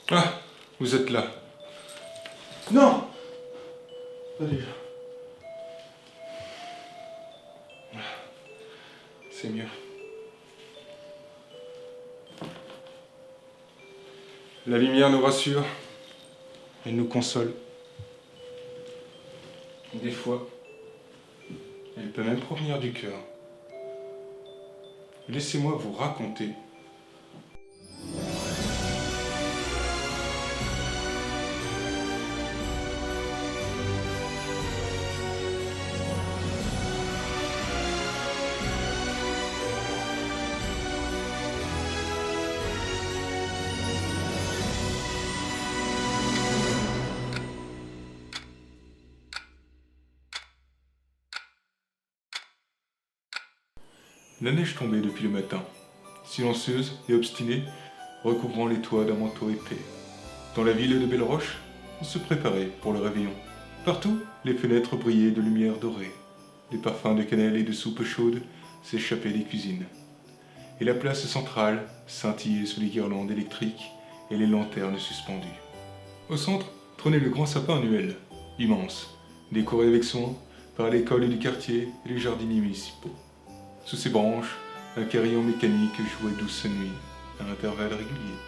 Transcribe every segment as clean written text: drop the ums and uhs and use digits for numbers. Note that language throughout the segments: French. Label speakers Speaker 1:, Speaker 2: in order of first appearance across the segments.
Speaker 1: Ah, vous êtes là.
Speaker 2: Non! Pas déjà.
Speaker 1: C'est mieux. La lumière nous rassure. Elle nous console. Des fois, elle peut même provenir du cœur. Laissez-moi vous raconter. La neige tombait depuis le matin, silencieuse et obstinée, recouvrant les toits d'un manteau épais. Dans la ville de Belle-Roche, on se préparait pour le réveillon. Partout, les fenêtres brillaient de lumière dorée. Des parfums de cannelle et de soupe chaude s'échappaient des cuisines. Et la place centrale scintillait sous les guirlandes électriques et les lanternes suspendues. Au centre trônait le grand sapin annuel, immense, décoré avec soin par l'école du quartier et les jardiniers municipaux. Sous ses branches, un carillon mécanique jouait douce nuit, à intervalles réguliers.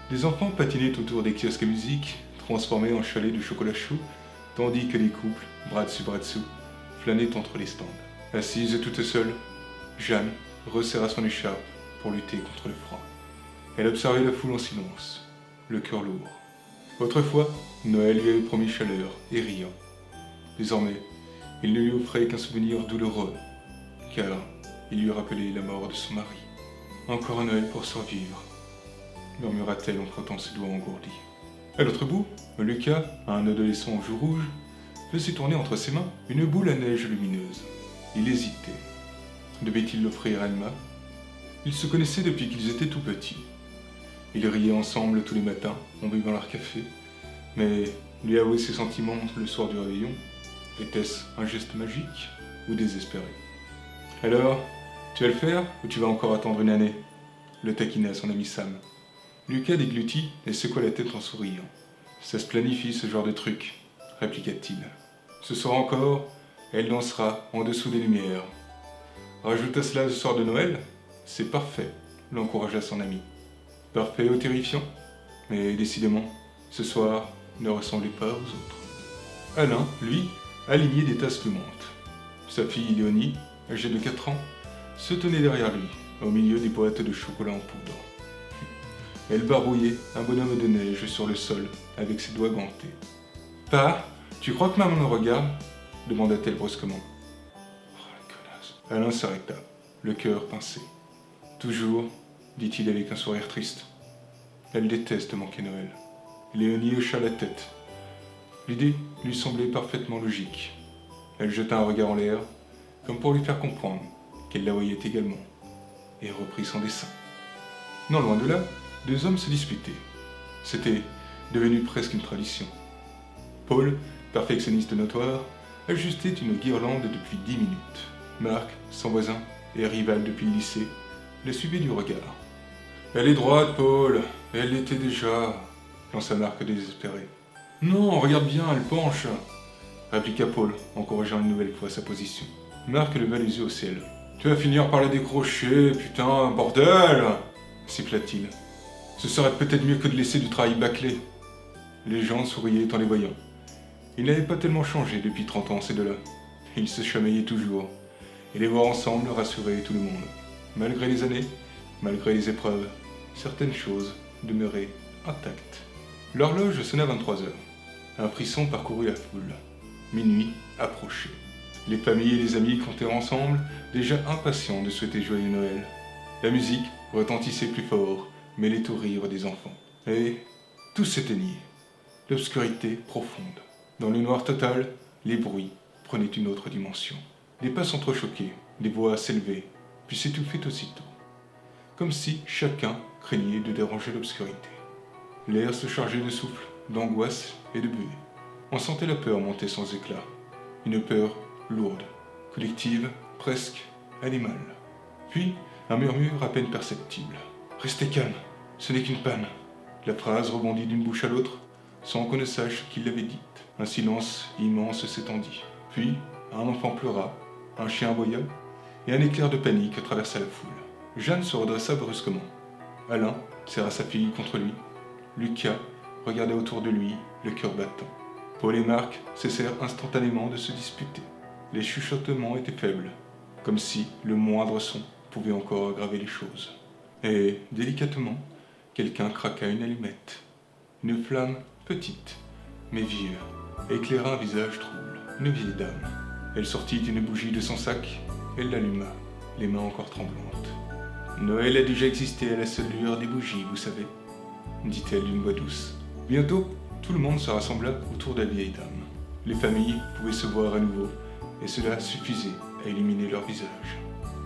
Speaker 1: Des enfants patinaient autour des kiosques à musique, transformés en chalets de chocolat chaud, tandis que les couples, bras dessus bras dessous, flânaient entre les stands. Assise toute seule, Jeanne resserra son écharpe pour lutter contre le froid. Elle observait la foule en silence, le cœur lourd. Autrefois, Noël lui avait promis chaleur et rien. Désormais, il ne lui offrait qu'un souvenir douloureux, car il lui rappelait la mort de son mari. Encore un Noël pour survivre, murmura-t-elle en frottant ses doigts engourdis. À l'autre bout, Lucas, un adolescent aux joues rouges, faisait tourner entre ses mains une boule à neige lumineuse. Il hésitait. Devait-il l'offrir à Emma? Ils se connaissaient depuis qu'ils étaient tout petits. Ils riaient ensemble tous les matins en buvant leur café, mais lui avouer ses sentiments le soir du réveillon, était-ce un geste magique ou désespéré? Alors, tu vas le faire ou tu vas encore attendre une année? Le taquina son ami Sam. Lucas déglutit et secoua la tête en souriant. Ça se planifie ce genre de truc, répliqua-t-il. Ce soir encore, elle dansera en dessous des lumières. Rajoute à cela le soir de Noël, c'est parfait, l'encouragea son ami. Parfait ou terrifiant? Mais décidément, ce soir ne ressemblait pas aux autres. Alain, lui, alignait des tasses fumantes. Sa fille Léonie, âgée de 4 ans, se tenait derrière lui, au milieu des boîtes de chocolat en poudre. Elle barouillait un bonhomme de neige sur le sol avec ses doigts gantés. « Pa, tu crois que maman nous regarde ?» demanda-t-elle brusquement. « Oh, la connasse !» Alain s'arrêta, le cœur pincé. « Toujours, dit-il avec un sourire triste. Elle déteste manquer Noël. » Léonie hocha la tête. L'idée lui semblait parfaitement logique. Elle jeta un regard en l'air, comme pour lui faire comprendre qu'elle la voyait également, et reprit son dessin. Non loin de là, 2 hommes se disputaient. C'était devenu presque une tradition. Paul, perfectionniste notoire, ajustait une guirlande depuis 10 minutes. Marc, son voisin et rival depuis le lycée, le suivait du regard. « Elle est droite, Paul, elle l'était déjà », lança Marc désespéré. « Non, regarde bien, elle penche », répliqua Paul, en corrigeant une nouvelle fois sa position. Marc leva les yeux au ciel. « Tu vas finir par la décrocher, putain, bordel !» siffla-t-il. « Ce serait peut-être mieux que de laisser du travail bâclé. » Les gens souriaient en les voyant. Ils n'avaient pas tellement changé depuis 30 ans, ces deux-là. Ils se chamaillaient toujours, et les voir ensemble rassurait tout le monde. Malgré les années, malgré les épreuves, certaines choses demeuraient intactes. L'horloge sonna 23 heures. Un frisson parcourut la foule. Minuit approchait. Les familles et les amis comptaient ensemble, déjà impatients de souhaiter joyeux Noël. La musique retentissait plus fort, mêlait aux rires des enfants. Et tout s'éteignit. L'obscurité profonde. Dans le noir total, les bruits prenaient une autre dimension. Des pas s'entrechoquaient, des voix s'élevaient, puis s'étouffaient aussitôt. Comme si chacun craignait de déranger l'obscurité. L'air se chargeait de souffle, d'angoisse et de buée. On sentait la peur monter sans éclat. Une peur lourde, collective, presque animale. Puis, un murmure à peine perceptible. « Restez calme, ce n'est qu'une panne. » La phrase rebondit d'une bouche à l'autre, sans qu'on ne sache qui l'avait dite. Un silence immense s'étendit. Puis, un enfant pleura, un chien aboya, et un éclair de panique traversa la foule. Jeanne se redressa brusquement. Alain serra sa fille contre lui. Lucas regardait autour de lui, le cœur battant. Paul et Marc cessèrent instantanément de se disputer. Les chuchotements étaient faibles, comme si le moindre son pouvait encore aggraver les choses. Et, délicatement, quelqu'un craqua une allumette. Une flamme petite, mais vive, éclaira un visage trouble, une vieille dame. Elle sortit une bougie de son sac, elle l'alluma, les mains encore tremblantes. Noël a déjà existé à la seule lueur des bougies, vous savez, dit-elle d'une voix douce. Bientôt, tout le monde se rassembla autour de la vieille dame. Les familles pouvaient se voir à nouveau, et cela suffisait à illuminer leurs visages.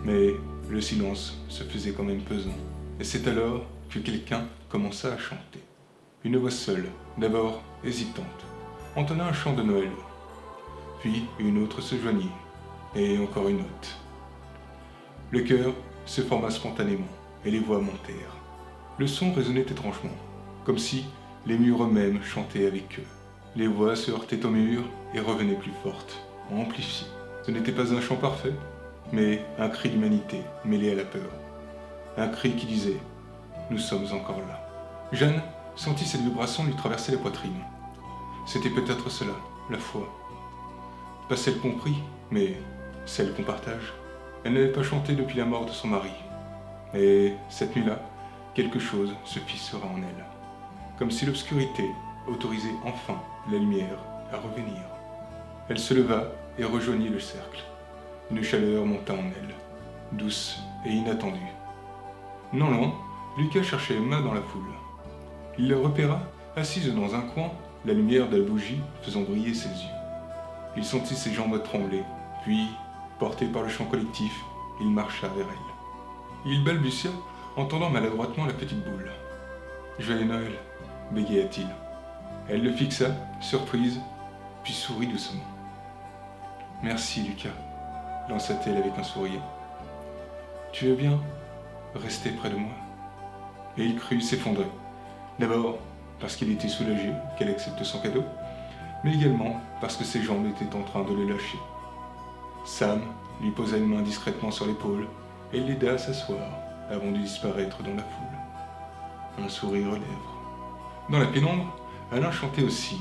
Speaker 1: Mais le silence se faisait quand même pesant, et c'est alors que quelqu'un commença à chanter. Une voix seule, d'abord hésitante, entonna un chant de Noël. Puis une autre se joignit, et encore une autre. Le chœur se forma spontanément, et les voix montèrent. Le son résonnait étrangement, comme si les murs eux-mêmes chantaient avec eux. Les voix se heurtaient aux murs et revenaient plus fortes, amplifiées. Ce n'était pas un chant parfait, mais un cri d'humanité mêlé à la peur. Un cri qui disait « Nous sommes encore là ». Jeanne sentit cette vibration lui traverser la poitrine. C'était peut-être cela, la foi. Pas celle qu'on prie, mais celle qu'on partage. Elle n'avait pas chanté depuis la mort de son mari. Et cette nuit-là, quelque chose se fissura en elle. Comme si l'obscurité autorisait enfin la lumière à revenir. Elle se leva et rejoignit le cercle. Une chaleur monta en elle, douce et inattendue. Non loin, Lucas cherchait Emma dans la foule. Il la repéra, assise dans un coin, la lumière de la bougie faisant briller ses yeux. Il sentit ses jambes trembler, puis, porté par le chant collectif, il marcha vers elle. Il balbutia, entendant maladroitement la petite boule. « Joyeux Noël !» bégaya-t-il. Elle le fixa, surprise, puis sourit doucement. « Merci, Lucas !» lança-t-elle avec un sourire. « Tu veux bien rester près de moi ?» Et il crut s'effondrer. D'abord parce qu'il était soulagé qu'elle accepte son cadeau, mais également parce que ses jambes étaient en train de le lâcher. Sam lui posa une main discrètement sur l'épaule et l'aida à s'asseoir avant de disparaître dans la foule. Un sourire aux lèvres. Dans la pénombre, Alain chantait aussi,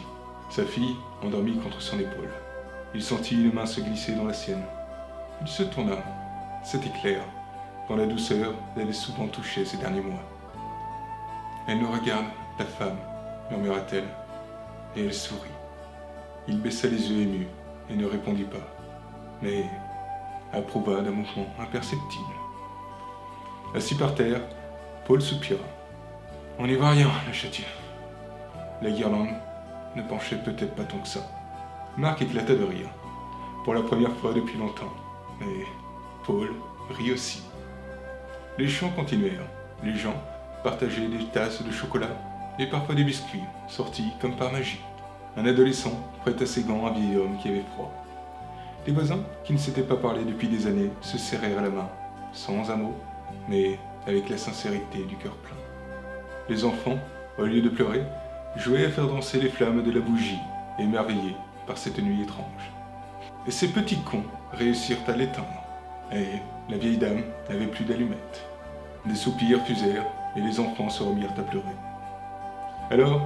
Speaker 1: sa fille endormie contre son épaule. Il sentit une main se glisser dans la sienne. Il se tourna. C'était clair, quand la douceur l'avait souvent touché ces derniers mois. « Elle nous regarde, ta femme, » murmura-t-elle, et elle sourit. Il baissa les yeux émus et ne répondit pas, mais approuva d'un mouvement imperceptible. Assis par terre, Paul soupira. « On n'y voit rien, la châtue. » La guirlande ne penchait peut-être pas tant que ça. Marc éclata de rire, pour la première fois depuis longtemps, et Paul rit aussi. Les chants continuèrent, les gens partageaient des tasses de chocolat et parfois des biscuits, sortis comme par magie. Un adolescent prêta ses gants à un vieil homme qui avait froid. Les voisins, qui ne s'étaient pas parlé depuis des années, se serrèrent la main, sans un mot, mais avec la sincérité du cœur plein. Les enfants, au lieu de pleurer, jouaient à faire danser les flammes de la bougie, émerveillés par cette nuit étrange. Et ces petits cons réussirent à l'éteindre, et la vieille dame n'avait plus d'allumettes. Des soupirs fusèrent, et les enfants se remirent à pleurer. Alors,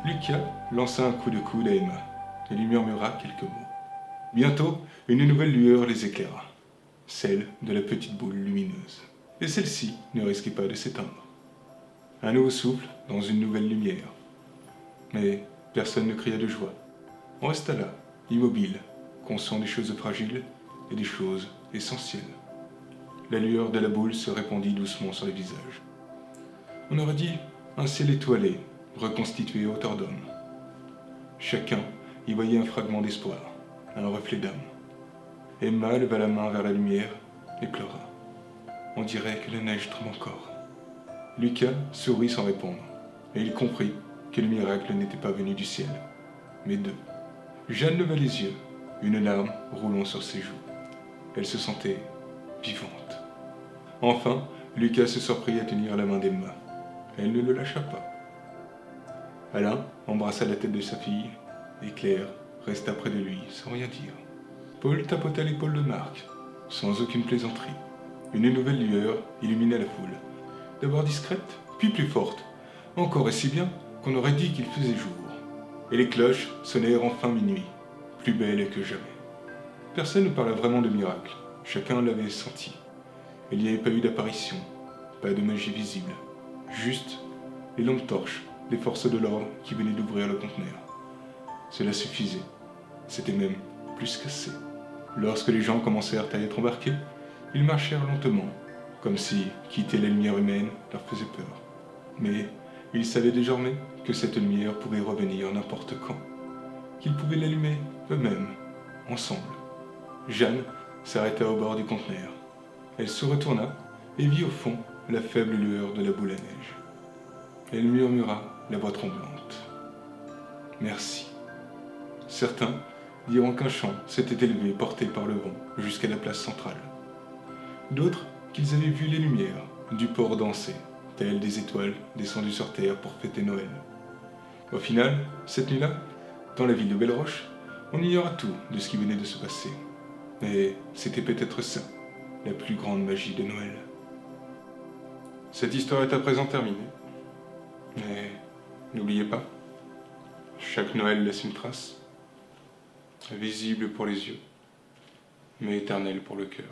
Speaker 1: Lucas lança un coup de coude à Emma, et lui murmura quelques mots. Bientôt, une nouvelle lueur les éclaira, celle de la petite boule lumineuse. Et celle-ci ne risquait pas de s'éteindre. Un nouveau souffle dans une nouvelle lumière. Mais personne ne cria de joie. On resta là, immobile, conscient des choses fragiles et des choses essentielles. La lueur de la boule se répandit doucement sur les visages. On aurait dit un ciel étoilé, reconstitué à hauteur d'homme. Chacun y voyait un fragment d'espoir, un reflet d'âme. Emma leva la main vers la lumière et pleura. On dirait que la neige tombe encore. Lucas sourit sans répondre, et il comprit que le miracle n'était pas venu du ciel, mais d'eux. Jeanne leva les yeux, une larme roulant sur ses joues. Elle se sentait vivante. Enfin, Lucas se surprit à tenir la main d'Emma. Elle ne le lâcha pas. Alain embrassa la tête de sa fille, et Claire resta près de lui sans rien dire. Paul tapota l'épaule de Marc, sans aucune plaisanterie. Une nouvelle lueur illumina la foule. D'abord discrète, puis plus forte, encore et si bien qu'on aurait dit qu'il faisait jour. Et les cloches sonnèrent enfin minuit, plus belles que jamais. Personne ne parla vraiment de miracle, chacun l'avait senti. Il n'y avait pas eu d'apparition, pas de magie visible, juste les lampes torches des forces de l'ordre qui venaient d'ouvrir le conteneur. Cela suffisait, c'était même plus qu'assez. Lorsque les gens commencèrent à être embarqués, ils marchèrent lentement, comme si quitter la lumière humaine leur faisait peur. Mais ils savaient désormais que cette lumière pouvait revenir n'importe quand, qu'ils pouvaient l'allumer eux-mêmes, ensemble. Jeanne s'arrêta au bord du conteneur. Elle se retourna et vit au fond la faible lueur de la boule à neige. Elle murmura, la voix tremblante. « Merci. » Certains diront qu'un chant s'était élevé porté par le vent jusqu'à la place centrale. D'autres qu'ils avaient vu les lumières du port danser, telles des étoiles descendues sur terre pour fêter Noël. Au final, cette nuit-là, dans la ville de Belle-Roche, on ignora tout de ce qui venait de se passer. Mais c'était peut-être ça, la plus grande magie de Noël. Cette histoire est à présent terminée. Mais n'oubliez pas, chaque Noël laisse une trace, visible pour les yeux, mais éternelle pour le cœur.